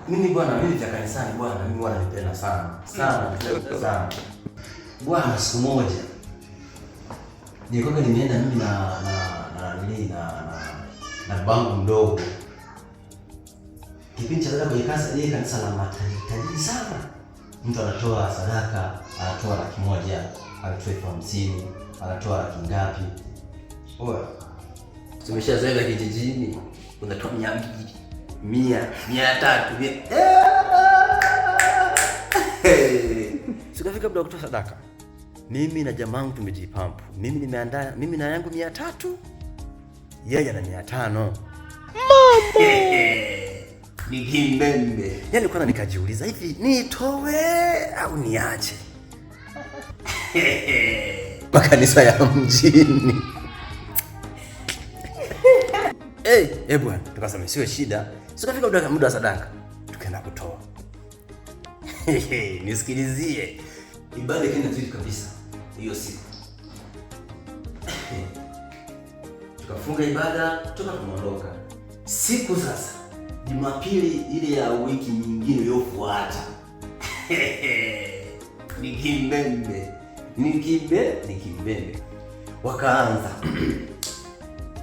Mimi bwana, mimi vya kanisani bwana, mimi bwana nipenda sana. Sana. Bwana, siku moja nilikuwa nimeenda mimi na bangu mdogo. Kipindi cha dada kwenye kanisa la matajiri sana. Mtu anatoa sadaka, anatoa 100,000, anatoa 50,000, anatoa laki ngapi. Oya, tumeshazoea kijijini, unatoa 200, 100, 300. Sikafika muda wa kutoa sadaka. Mimi na jamangu tumejipampu. Mimi nimeandaa, mimi na yangu 300, yeye ana 500. Mama! Ni kimbembe. Yaani kwanza nikajiuliza hivi, nitoe au niache? Makanisa ya mjini. Bwana, tukasema siwe shida. Sikafika muda wa sadaka. Tukaenda kutoa. Nisikilizie. Ibada ikaenda vizuri kabisa hiyo siku. Tukafunga ibada, tukaondoka. Siku sasa Jumapili ile ya wiki nyingine iliyofuata. Ni kimbembe. Wakaanza.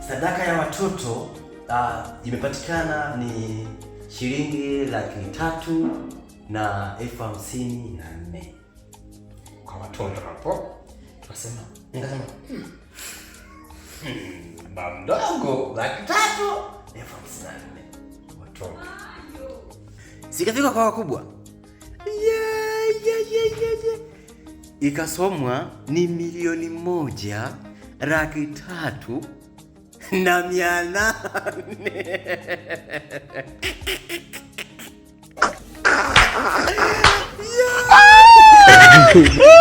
Sadaka ya watoto imepatikana ni shilingi 354,000 kwa watoto hapo. Tukasema, mdogo 354,000 watoto. Sikafika kwa wakubwa. Ikasomwa ni 1,300,800.